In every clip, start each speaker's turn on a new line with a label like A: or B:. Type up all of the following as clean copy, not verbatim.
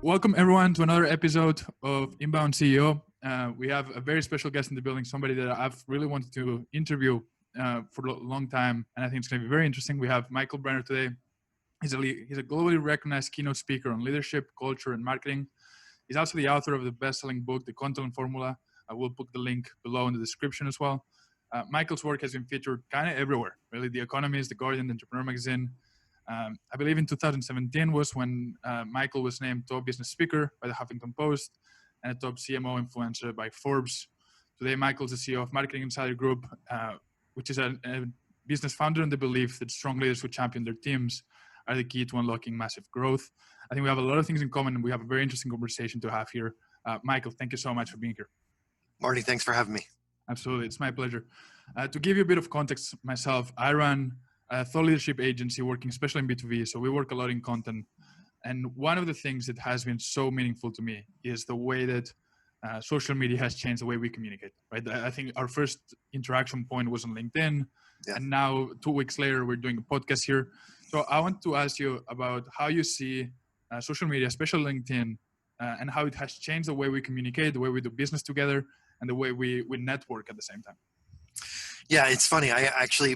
A: Welcome everyone to another episode of Inbound CEO. We have a very special guest in the building, somebody that I've really wanted to interview for a long time, and I think it's going to be very interesting. We have Michael Brenner today. He's a globally recognized keynote speaker on leadership, culture, and marketing. He's also the author of the best-selling book, The Content Formula. I will put the link below in the description as well. Michael's work has been featured kind of everywhere, really. The Economist, The Guardian, the Entrepreneur Magazine. I believe in 2017 was when Michael was named top business speaker by the Huffington Post and a top CMO influencer by Forbes. Today, Michael's the CEO of Marketing Insider Group, which is a business founder in the belief that strong leaders who champion their teams are the key to unlocking massive growth. I think we have a lot of things in common, and we have a very interesting conversation to have here. Michael, thank you so much for being here.
B: Marty, thanks for having me.
A: Absolutely. It's my pleasure. To give you a bit of context myself, I run a thought leadership agency working especially in B2B. So we work a lot in content. And one of the things that has been so meaningful to me is the way that social media has changed the way we communicate, right? I think our first interaction point was on LinkedIn. Yeah. And now 2 weeks later, we're doing a podcast here. So I want to ask you about how you see social media, especially LinkedIn, and how it has changed the way we communicate, the way we do business together, and the way we network at the same time.
B: Yeah, it's funny.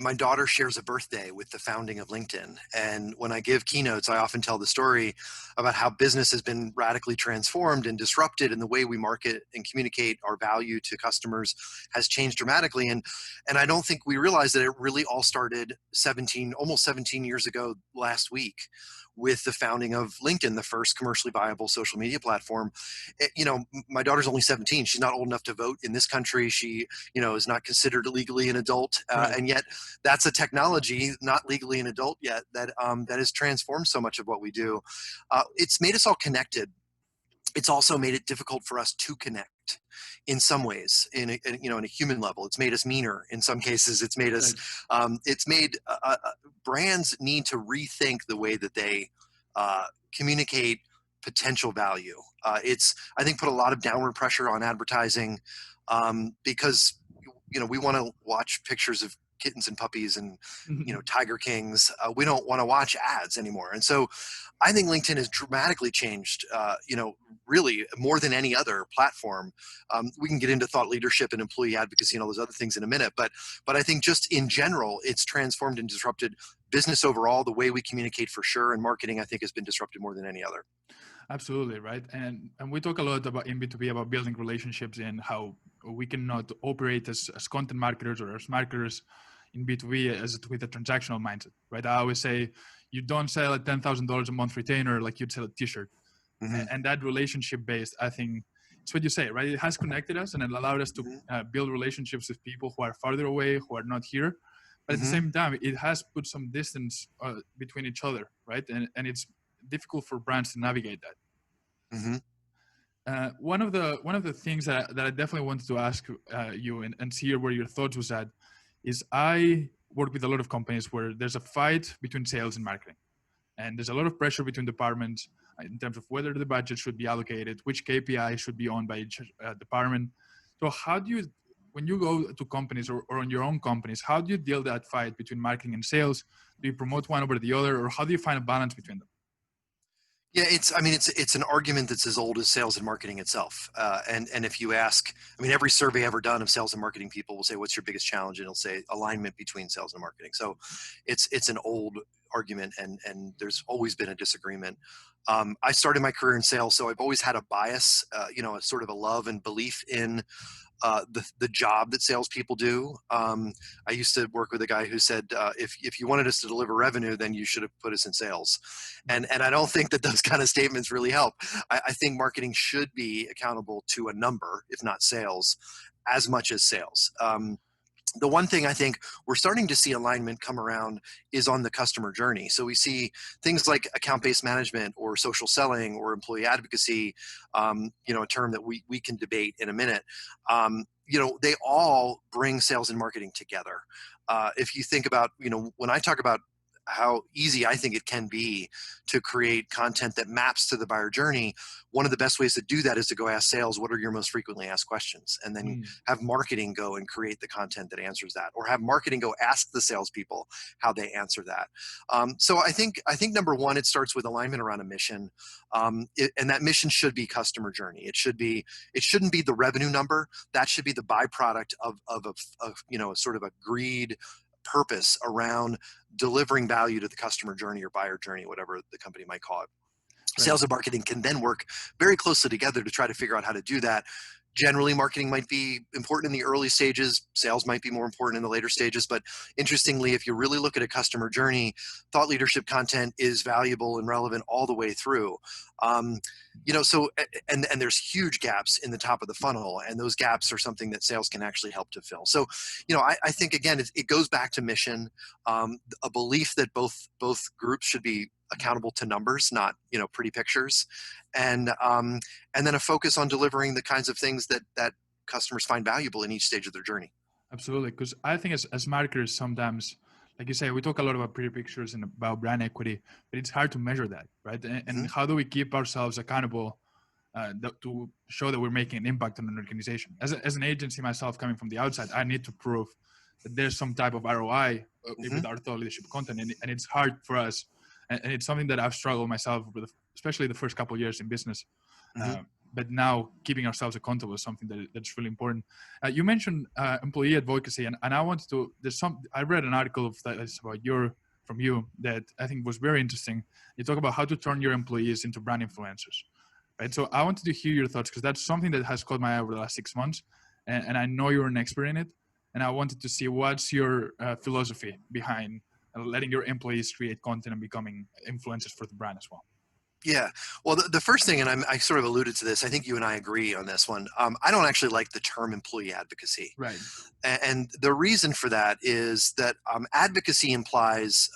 B: My daughter shares a birthday with the founding of LinkedIn. And when I give keynotes, I often tell the story about how business has been radically transformed and disrupted, and the way we market and communicate our value to customers has changed dramatically. And I don't think we realize that it really all started almost 17 years ago last week, with the founding of LinkedIn, the first commercially viable social media platform. My daughter's only 17. She's not old enough to vote in this country. She, is not considered legally an adult. Right. And yet that's a technology, not legally an adult yet, that has transformed so much of what we do. It's made us all connected. It's also made it difficult for us to connect in some ways, in a human level. It's made us meaner in some cases. It's made us, brands need to rethink the way that they communicate potential value. It's, I think, put a lot of downward pressure on advertising because, we want to watch pictures of kittens and puppies and, Tiger Kings. We don't want to watch ads anymore. And so I think LinkedIn has dramatically changed, really more than any other platform. We can get into thought leadership and employee advocacy and all those other things in a minute. But I think just in general, it's transformed and disrupted business overall. The way we communicate for sure, and marketing, I think, has been disrupted more than any other.
A: Absolutely, right. And we talk a lot about in B2B about building relationships and how we cannot operate as content marketers or as marketers in B2B with a transactional mindset, right? I always say you don't sell a $10,000 a month retainer like you'd sell a t-shirt. Mm-hmm. And that relationship based, I think it's what you say, right? It has connected us and it allowed us to build relationships with people who are farther away, who are not here. But at the same time, it has put some distance between each other, right? And it's difficult for brands to navigate that. Mm-hmm. One of the things that I definitely wanted to ask you and see where your thoughts was at is I work with a lot of companies where there's a fight between sales and marketing. And there's a lot of pressure between departments in terms of whether the budget should be allocated, which KPI should be owned by each department. So how do you, when you go to companies or on your own companies, how do you deal that fight between marketing and sales? Do you promote one over the other, or how do you find a balance between them?
B: Yeah, it's an argument that's as old as sales and marketing itself. And if you ask, every survey ever done of sales and marketing people will say, what's your biggest challenge? And it'll say alignment between sales and marketing. So it's an old argument, and there's always been a disagreement. I started my career in sales, so I've always had a bias, a sort of a love and belief in the job that salespeople do. I used to work with a guy who said, if you wanted us to deliver revenue, then you should have put us in sales. And I don't think that those kind of statements really help. I think marketing should be accountable to a number, if not sales, as much as sales. The one thing I think we're starting to see alignment come around is on the customer journey. So we see things like account-based management or social selling or employee advocacy, a term that we can debate in a minute. They all bring sales and marketing together. If you think about, when I talk about how easy I think it can be to create content that maps to the buyer journey. One of the best ways to do that is to go ask sales, what are your most frequently asked questions? And then
A: Mm,
B: have marketing go and create the content that answers that, or have marketing go ask the salespeople how they answer that. So I think number one, it starts with alignment around a mission, and that mission should be customer journey. It shouldn't be the revenue number. That should be the byproduct of a sort of agreed purpose around delivering value to the customer journey or buyer journey, whatever the company might call it.
A: right.
B: Sales and marketing can then work very closely together to try to figure out how to do that. Generally, marketing might be important in the early stages. Sales might be more important in the later stages. But interestingly, if you really look at a customer journey, thought leadership content is valuable and relevant all the way through. So and there's huge gaps in the top of the funnel, and those gaps are something that sales can actually help to fill. So, I think again, it goes back to mission, a belief that both groups should be accountable to numbers, not pretty pictures, and then a focus on delivering the kinds of things that customers find valuable in each stage of their journey.
A: Absolutely, because I think as marketers sometimes, like you say, we talk a lot about pretty pictures and about brand equity, but it's hard to measure that, right? And how do we keep ourselves accountable to show that we're making an impact on an organization? As an agency myself, coming from the outside, I need to prove that there's some type of ROI with our thought leadership content, and it's hard for us, and it's something that I've struggled myself with, especially the first couple of years in business. But now keeping ourselves accountable is something that's really important. You mentioned employee advocacy, and I wanted to. I read an article from you that I think was very interesting. You talk about how to turn your employees into brand influencers, right? So I wanted to hear your thoughts, because that's something that has caught my eye over the last 6 months, and I know you're an expert in it. And I wanted to see what's your philosophy behind letting your employees create content and becoming influencers for the brand as well.
B: Yeah. Well, the first thing, and I sort of alluded to this, I think you and I agree on this one. I don't actually like the term employee advocacy.
A: Right.
B: And the reason for that is that advocacy implies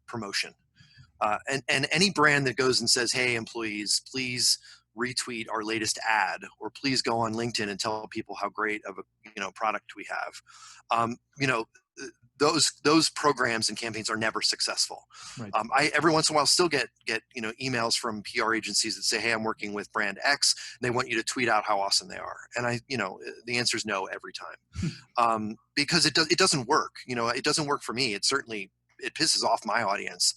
B: promotion. And any brand that goes and says, hey, employees, please retweet our latest ad, or please go on LinkedIn and tell people how great of a product we have. Those programs and campaigns are never successable.
A: Right.
B: I every once in a while still get emails from PR agencies that say, hey, I'm working with brand X, and they want you to tweet out how awesome they are. And the answer is no every time, because it doesn't work. It doesn't work for me. It pisses off my audience.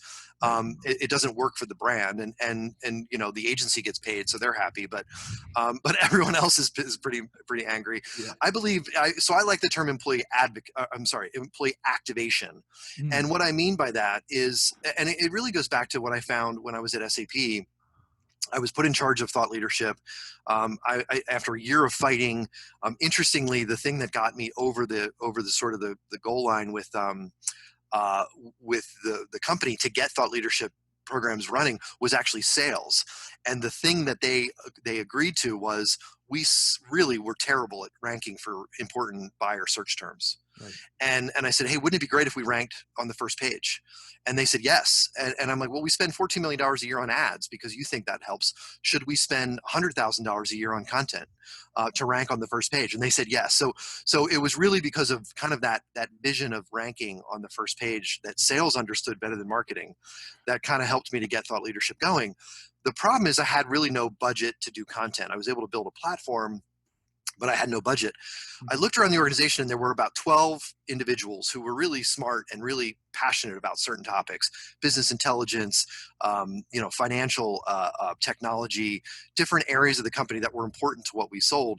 B: It doesn't work for the brand, and the agency gets paid, so they're happy, but everyone else is pretty angry.
A: Yeah.
B: I believe so. I like the term employee activation, and what I mean by that is, and it really goes back to what I found when I was at SAP. I was put in charge of thought leadership. After a year of fighting, interestingly, the thing that got me over the sort of the goal line with the company to get thought leadership programs running was actually sales. And the thing that they agreed to was, we really were terrible at ranking for important buyer search terms.
A: Right.
B: And I said, hey, wouldn't it be great if we ranked on the first page? And they said yes. And I'm like, well, we spend $14 million a year on ads because you think that helps. Should we spend $100,000 a year on content to rank on the first page? And they said yes. So it was really because of kind of that vision of ranking on the first page that sales understood better than marketing that kind of helped me to get thought leadership going. The problem is I had really no budget to do content. I was able to build a platform, but I had no budget. I looked around the organization, and there were about 12 individuals who were really smart and really passionate about certain topics: business intelligence, financial technology, different areas of the company that were important to what we sold.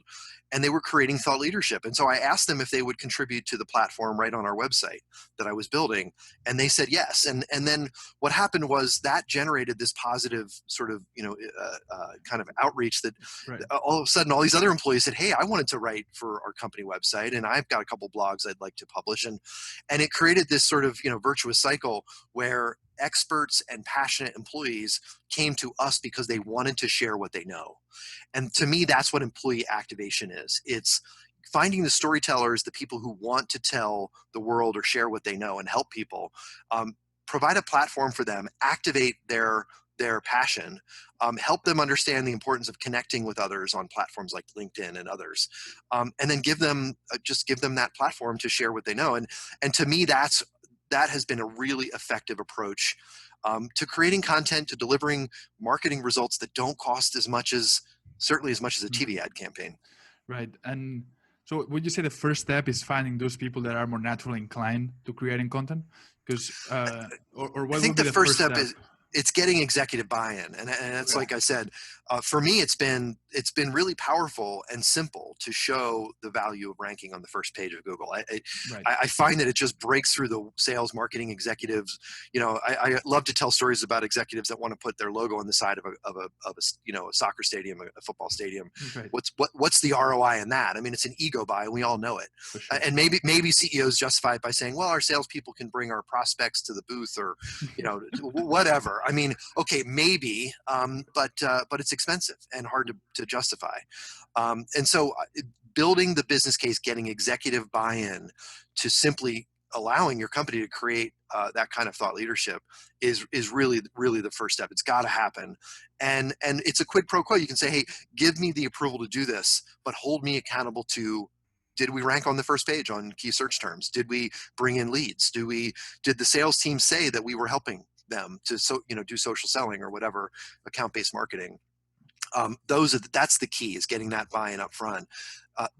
B: And they were creating thought leadership. And so I asked them if they would contribute to the platform right on our website that I was building. And they said yes. And then what happened was that generated this positive sort of, kind of outreach that all of a sudden all these other employees said, hey, I wanted to write for our company website, and I've got a couple blogs I'd like to publish. And it created this sort of, virtuous cycle where experts and passionate employees came to us because they wanted to share what they know. And to me, that's what employee activation is. It's finding the storytellers, the people who want to tell the world or share what they know and help people, provide a platform for them, activate their passion, help them understand the importance of connecting with others on platforms like LinkedIn and others, and then give them that platform to share what they know. And to me, that's that has been a really effective approach to creating content, to delivering marketing results that don't cost certainly as much as a TV ad campaign.
A: Right. And so would you say the first step is finding those people that are more naturally inclined to creating content? Because, or
B: I
A: what
B: think
A: would be
B: the
A: the
B: first
A: first
B: step
A: step?
B: is it's getting executive buy-in, and that's
A: Okay.
B: like I said, for me it's been really powerful and simple to show the value of ranking on the first page of Google.
A: Right.
B: I find that it just breaks through the sales marketing executives. I love to tell stories about executives that want to put their logo on the side of a soccer stadium, a football stadium.
A: Right.
B: What's the ROI in that? I mean, it's an ego buy, and we all know it.
A: For sure.
B: And maybe CEOs justify it by saying, well, our salespeople can bring our prospects to the booth, or whatever. I mean, okay, maybe, but it's expensive and hard to justify. And so building the business case, getting executive buy-in to simply allowing your company to create that kind of thought leadership is really the first step. It's got to happen, and it's a quid pro quo. You can say, hey, give me the approval to do this, but hold me accountable to, did we rank on the first page on key search terms? Did we bring in leads? Did the sales team say that we were helping them to do social selling or whatever, account-based marketing? That's the key, is getting that buy-in up front.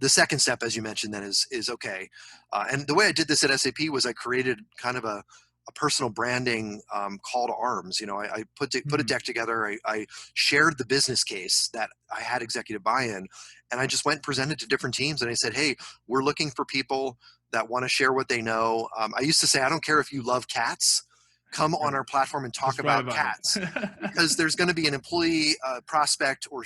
B: The second step, as you mentioned, then is okay. And the way I did this at SAP was I created kind of a personal branding call to arms. I put a deck together. I shared the business case that I had executive buy-in, and I just went and presented to different teams. And I said, hey, we're looking for people that want to share what they know. I used to say, I don't care if you love cats. Come on our platform and talk about cats, because there's going to be an employee, prospect, or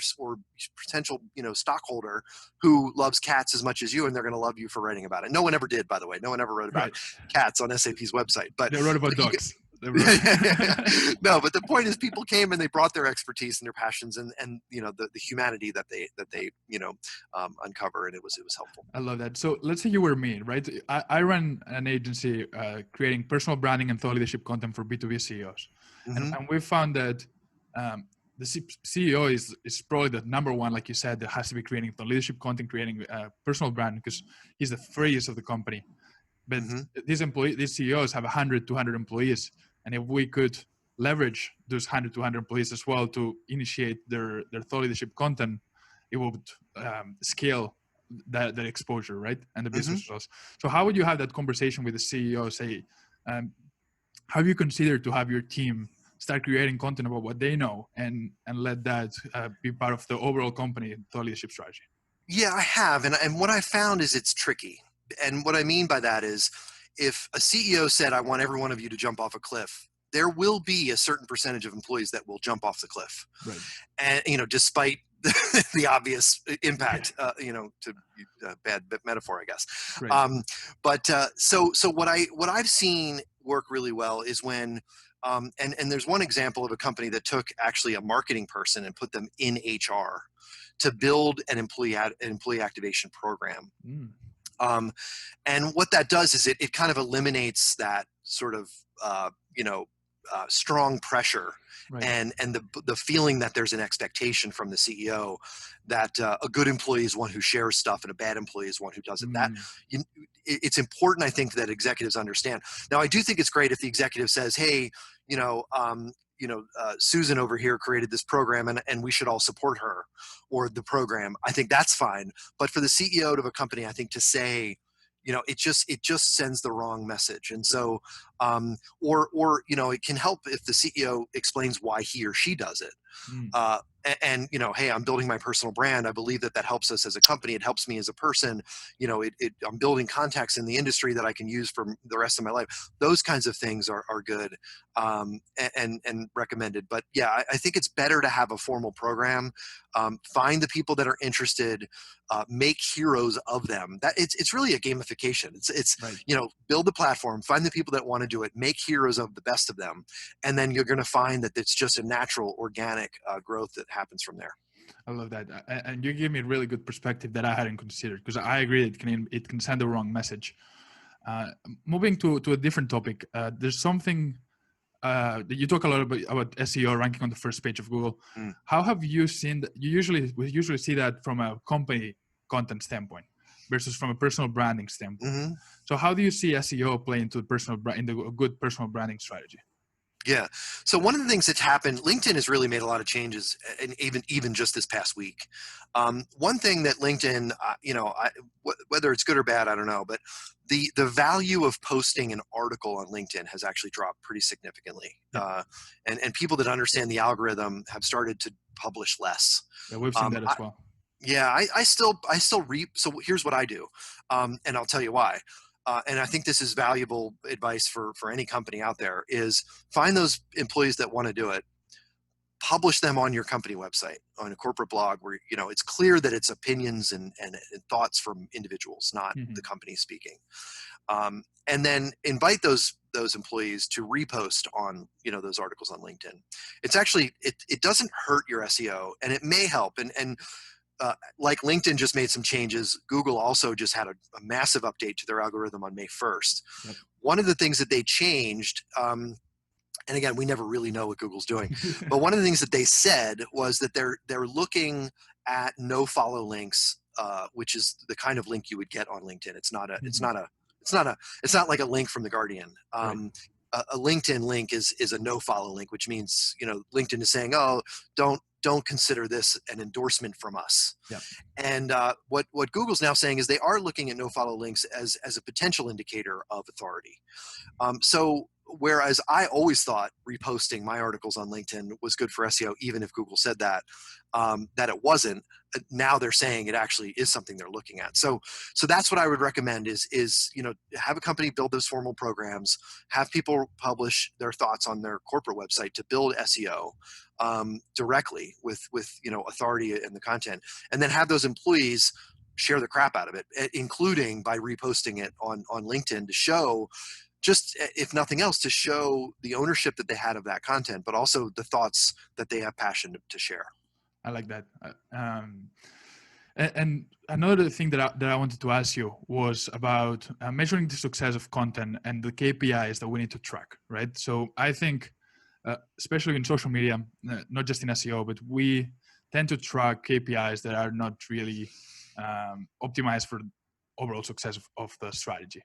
B: potential stockholder who loves cats as much as you, and they're going to love you for writing about it. No one ever did, by the way. No one ever wrote about cats on SAP's website, but
A: they wrote about dogs.
B: No, but the point is, people came and they brought their expertise and their passions and the humanity that they uncover, and it was helpful.
A: I love that. So let's say you were me, right? I run an agency creating personal branding and thought leadership content for B2B CEOs, and we found that the CEO is probably the number one, like you said, that has to be creating thought leadership content, creating personal brand, because he's the face of the company. But these CEOs have 100, 200 employees. And if we could leverage those 100, 200 employees as well to initiate their thought leadership content, it would scale that exposure, right? And the business results. So how would you have that conversation with the CEO? Say, have you considered to have your team start creating content about what they know and let that be part of the overall company thought leadership strategy?
B: Yeah, I have. And what I found is it's tricky. And what I mean by that is, if a CEO said, I want every one of you to jump off a cliff, there will be a certain percentage of employees that will jump off the cliff. Right. And, despite the obvious impact, to bad metaphor, I guess. Right. So what I've seen work really well is when, and there's one example of a company that took actually a marketing person and put them in HR to build an employee activation program. And what that does is it kind of eliminates that sort of strong pressure, right, and the feeling that there's an expectation from the CEO that a good employee is one who shares stuff and a bad employee is one who doesn't. It's important, I think, that executives understand. Now, I do think it's great if the executive says, hey, Susan over here created this program and we should all support her or the program. I think that's fine. But for the CEO of a company, I think to say, it just sends the wrong message. And so, it can help if the CEO explains why he or she does it. Hey, I'm building my personal brand. I believe that helps us as a company. It helps me as a person. I'm building contacts in the industry that I can use for the rest of my life. Those kinds of things are good and recommended. But yeah, I think it's better to have a formal program. Find the people that are interested. Make heroes of them. That it's really a gamification. It's right. Build the platform. Find the people that want to do it. Make heroes of the best of them, and then you're going to find that it's just a natural, organic growth that happens from there.
A: I love that, and you give me a really good perspective that I hadn't considered, because I agree it can send the wrong message. Moving to a different topic, there's something that you talk a lot about SEO ranking on the first page of Google. How have you seen that? We usually see that from a company content standpoint, versus from a personal branding standpoint.
B: Mm-hmm.
A: So how do you see SEO play into a good personal branding strategy?
B: Yeah. So one of the things that's happened, LinkedIn has really made a lot of changes, and even just this past week. One thing that LinkedIn, whether it's good or bad, I don't know, but the value of posting an article on LinkedIn has actually dropped pretty significantly.
A: Yeah.
B: And people that understand the algorithm have started to publish less.
A: Yeah, we've seen that as well.
B: I still reap. So here's what I do, and I'll tell you why. And I think this is valuable advice for any company out there: is find those employees that want to do it, publish them on your company website, on a corporate blog where it's clear that it's opinions and thoughts from individuals, not the company speaking. And then invite those employees to repost on those articles on LinkedIn. It's actually it doesn't hurt your SEO, and it may help. And like LinkedIn just made some changes. Google also just had a massive update to their algorithm on May 1st. Yep. One of the things that they changed, and again, we never really know what Google's doing, but one of the things that they said was that they're looking at no follow links, which is the kind of link you would get on LinkedIn. It's not like a link from The Guardian. Right. A LinkedIn link is a no follow link, which means LinkedIn is saying, oh, don't consider this an endorsement from us. Yep. And what Google's now saying is they are looking at no follow links as a potential indicator of authority. So whereas I always thought reposting my articles on LinkedIn was good for SEO, even if Google said that it wasn't, now they're saying it actually is something they're looking at. So that's what I would recommend is have a company build those formal programs, have people publish their thoughts on their corporate website to build SEO directly with authority in the content, and then have those employees share the crap out of it, including by reposting it on LinkedIn to show, just if nothing else, to show the ownership that they had of that content, but also the thoughts that they have passion to share.
A: I like that. And another thing that I wanted to ask you was about measuring the success of content and the KPIs that we need to track, right? So I think, especially in social media, not just in SEO, but we tend to track KPIs that are not really optimized for overall success of the strategy.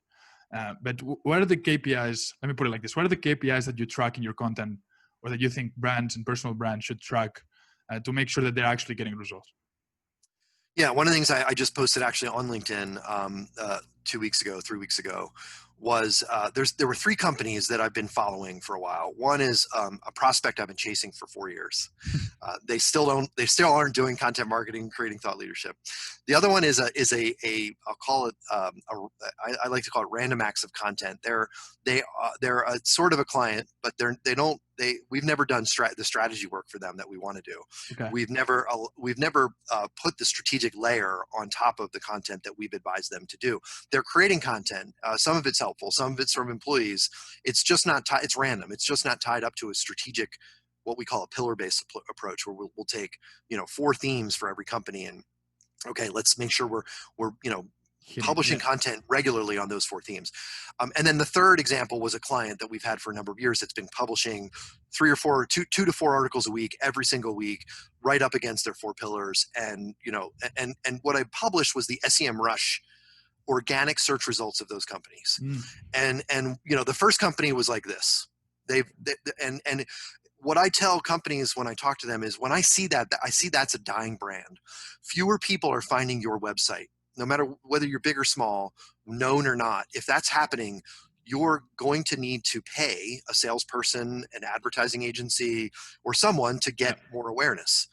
A: But what are the KPIs? Let me put it like this. What are the KPIs that you track in your content, or that you think brands and personal brands should track to make sure that they're actually getting results?
B: Yeah, one of the things I just posted actually on LinkedIn 3 weeks ago, was there were 3 companies that I've been following for a while. One is a prospect I've been chasing for 4 years. They still aren't doing content marketing, creating thought leadership. The other one is I'll call it I like to call it random acts of content. They're a sort of a client, but we've never done the strategy work for them that we want to do. Okay. We've never put the strategic layer on top of the content that we've advised them to do. They're creating content. Some of it's helpful, some of it's from employees. It's just not it's random. It's just not tied up to a strategic, what we call a pillar-based approach, where we'll take 4 themes for every company, and okay, let's make sure we're publishing content regularly on those 4 themes. And then the third example was a client that we've had for a number of years that's been publishing 2 to 4 articles a week, every single week, right up against their 4 pillars. And what I published was the SEMrush organic search results of those companies. And the first company was like this. And what I tell companies when I talk to them is, when I see that's a dying brand. Fewer people are finding your website, no matter whether you're big or small, known or not. If that's happening, you're going to need to pay a salesperson, an advertising agency, or someone to get more awareness.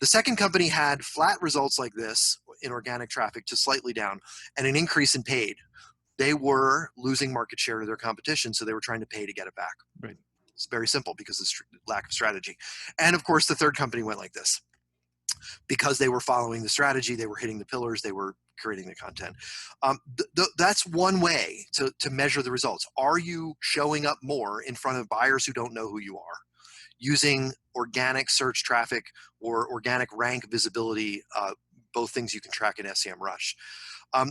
B: The second company had flat results like this in organic traffic to slightly down, and an increase in paid. They were losing market share to their competition, so they were trying to pay to get it back. Right. It's very simple because of the lack of strategy. And of course, the third company went like this. Because they were following the strategy, they were hitting the pillars, they were creating the content. That's one way to measure the results. Are you showing up more in front of buyers who don't know who you are? Using organic search traffic or organic rank visibility, both things you can track in SEMrush.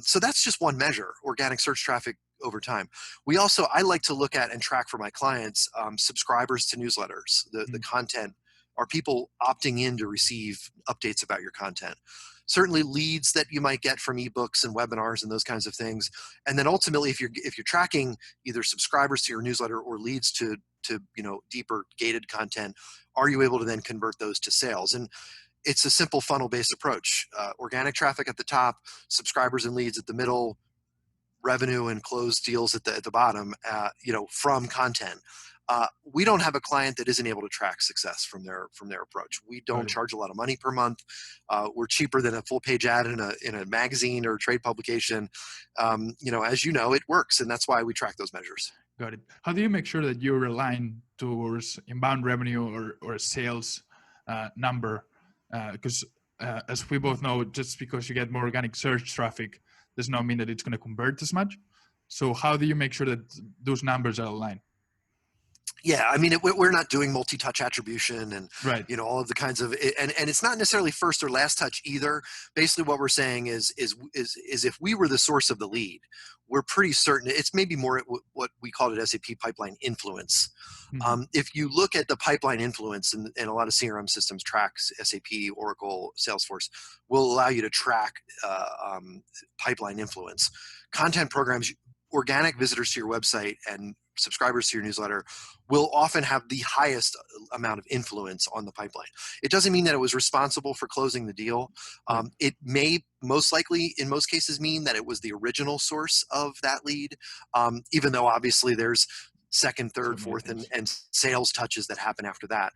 B: So that's just one measure, organic search traffic over time. I like to look at and track for my clients subscribers to newsletters, the content. Are people opting in to receive updates about your content? certainly leads that you might get from ebooks and webinars and those kinds of things. And then ultimately, if you're tracking either subscribers to your newsletter or leads to deeper gated content, are you able to then convert those to sales? And it's a simple funnel-based approach. Organic traffic at the top, subscribers and leads at the middle, revenue and closed deals at the bottom, from content. We don't have a client that isn't able to track success from their approach. We don't charge a lot of money per month. We're cheaper than a full page ad in a magazine or trade publication. As you know, it works, and that's why we track those measures.
A: Got it. How do you make sure that you're relying towards inbound revenue or a sales number? Because as we both know, just because you get more organic search traffic does not mean that it's going to convert as much. So how do you make sure that those numbers are aligned?
B: Yeah, I mean, we're not doing multi-touch attribution and
A: right.
B: All of the kinds of, and it's not necessarily first or last touch either. Basically, what we're saying is if we were the source of the lead, we're pretty certain it's maybe more what we call it SAP pipeline influence. Mm-hmm. If you look at the pipeline influence, and a lot of CRM systems tracks, SAP, Oracle, Salesforce, will allow you to track pipeline influence. Content programs, organic visitors to your website and subscribers to your newsletter will often have the highest amount of influence on the pipeline. It doesn't mean that it was responsible for closing the deal. It may most likely, in most cases, mean that it was the original source of that lead, even though obviously there's second, third, fourth, and sales touches that happen after that.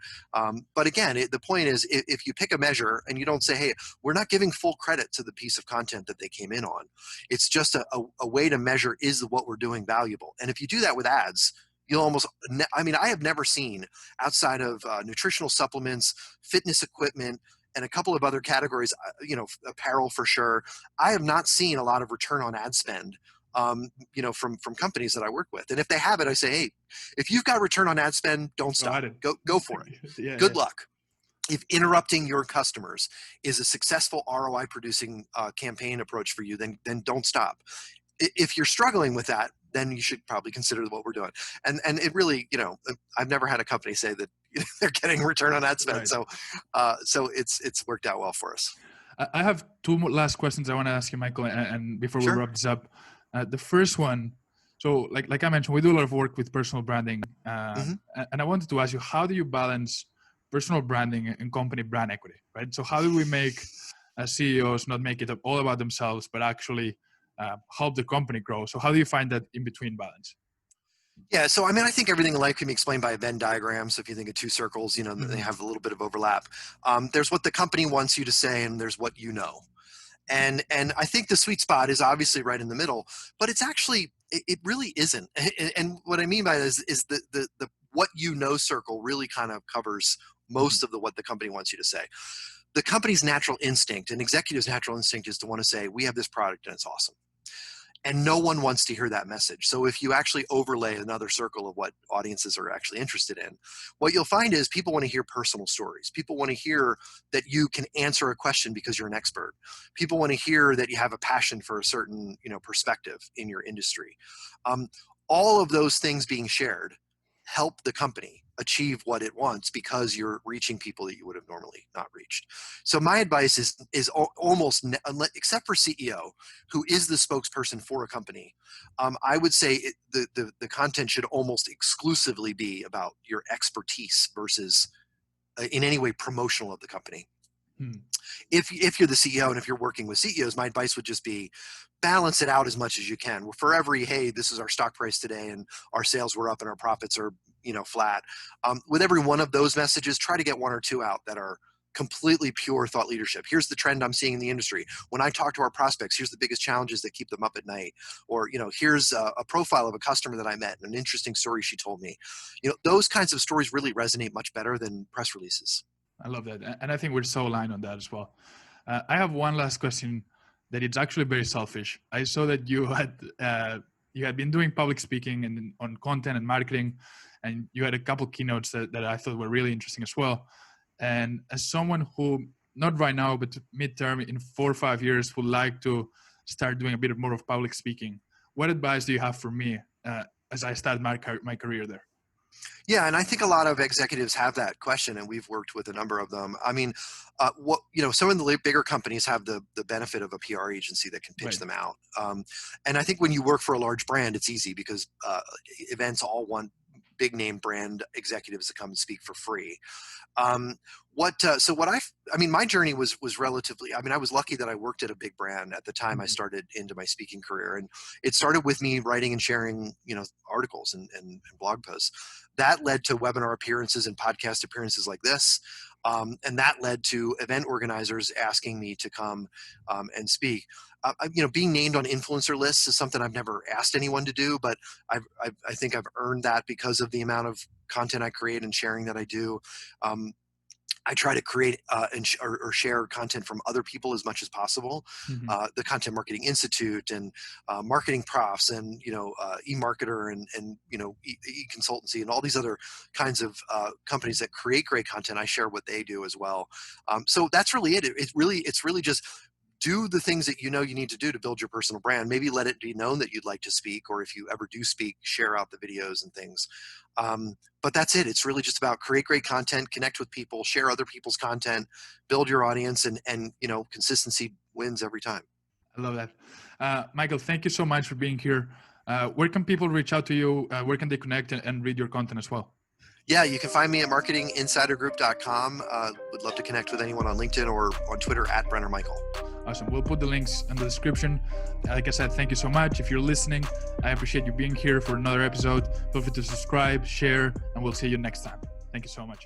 B: But again, the point is, if you pick a measure and you don't say, hey, we're not giving full credit to the piece of content that they came in on. It's just a way to measure, is what we're doing valuable? And if you do that with ads, you'll almost, I have never seen, outside of nutritional supplements, fitness equipment, and a couple of other categories, apparel for sure, I have not seen a lot of return on ad spend from companies that I work with. And if they have it, I say, hey, if you've got return on ad spend, don't stop. Go for it. Good luck. If interrupting your customers is a successful ROI producing campaign approach for you, then don't stop. If you're struggling with that, then you should probably consider what we're doing. And it really, I've never had a company say that they're getting return on ad spend. Right. So it's worked out well for us.
A: I have two more last questions I want to ask you, Michael, and before we wrap this up. The first one, so like I mentioned, we do a lot of work with personal branding. And I wanted to ask you, how do you balance personal branding and company brand equity, right? So how do we make CEOs not make it all about themselves, but actually help the company grow? So how do you find that in-between balance?
B: Yeah, so I think everything in life can be explained by a Venn diagram. So if you think of two circles, they have a little bit of overlap. There's what the company wants you to say, and there's what you know. And I think the sweet spot is obviously right in the middle, but it's actually, it really isn't. And what I mean by that is the what you know circle really kind of covers most of what the company wants you to say. The company's natural instinct, an executive's natural instinct, is to want to say, we have this product and it's awesome. And no one wants to hear that message. So if you actually overlay another circle of what audiences are actually interested in, what you'll find is people want to hear personal stories. People want to hear that you can answer a question because you're an expert. People want to hear that you have a passion for a certain, perspective in your industry. All of those things being shared help the company achieve what it wants because you're reaching people that you would have normally not reached. So my advice is almost, except for CEO, who is the spokesperson for a company, I would say the content should almost exclusively be about your expertise versus in any way promotional of the company. If you're the CEO and if you're working with CEOs, my advice would just be balance it out as much as you can. For every, hey, this is our stock price today and our sales were up and our profits are flat. With every one of those messages, try to get one or two out that are completely pure thought leadership. Here's the trend I'm seeing in the industry. When I talk to our prospects, here's the biggest challenges that keep them up at night. Or, here's a profile of a customer that I met and an interesting story she told me. Those kinds of stories really resonate much better than press releases.
A: I love that. And I think we're so aligned on that as well. I have one last question that it's actually very selfish. I saw that you had been doing public speaking and on content and marketing, and you had a couple keynotes that I thought were really interesting as well. And as someone who, not right now, but midterm in 4 or 5 years, would like to start doing a bit more of public speaking, what advice do you have for me as I start my career there?
B: Yeah, and I think a lot of executives have that question, and we've worked with a number of them. I mean, some of the bigger companies have the benefit of a PR agency that can pitch
A: Right.
B: them out. And I think when you work for a large brand, it's easy because events all want big name brand executives to come and speak for free. I mean, my journey was relatively, I mean, I was lucky that I worked at a big brand at the time I
A: Mhm.
B: started into my speaking career. And it started with me writing and sharing, articles and blog posts. That led to webinar appearances and podcast appearances like this. And that led to event organizers asking me to come and speak. Being named on influencer lists is something I've never asked anyone to do, but I think I've earned that because of the amount of content I create and sharing that I do. Um, I try to create or share content from other people as much as possible.
A: Mhm.
B: The Content Marketing Institute and Marketing Profs and eMarketer and eConsultancy and all these other kinds of companies that create great content. I share what they do as well. So that's really it. It's really just do the things that you need to do to build your personal brand. Maybe let it be known that you'd like to speak, or if you ever do speak, share out the videos and things. But that's it. It's really just about create great content, connect with people, share other people's content, build your audience, and consistency wins every time.
A: I love that. Michael, thank you so much for being here. Where can people reach out to you? Where can they connect and read your content as well?
B: Yeah, you can find me at marketinginsidergroup.com. Would love to connect with anyone on LinkedIn or on Twitter at Brenner Michael.
A: Awesome. We'll put the links in the description. Like I said, thank you so much. If you're listening, I appreciate you being here for another episode. Feel free to subscribe, share, and we'll see you next time. Thank you so much.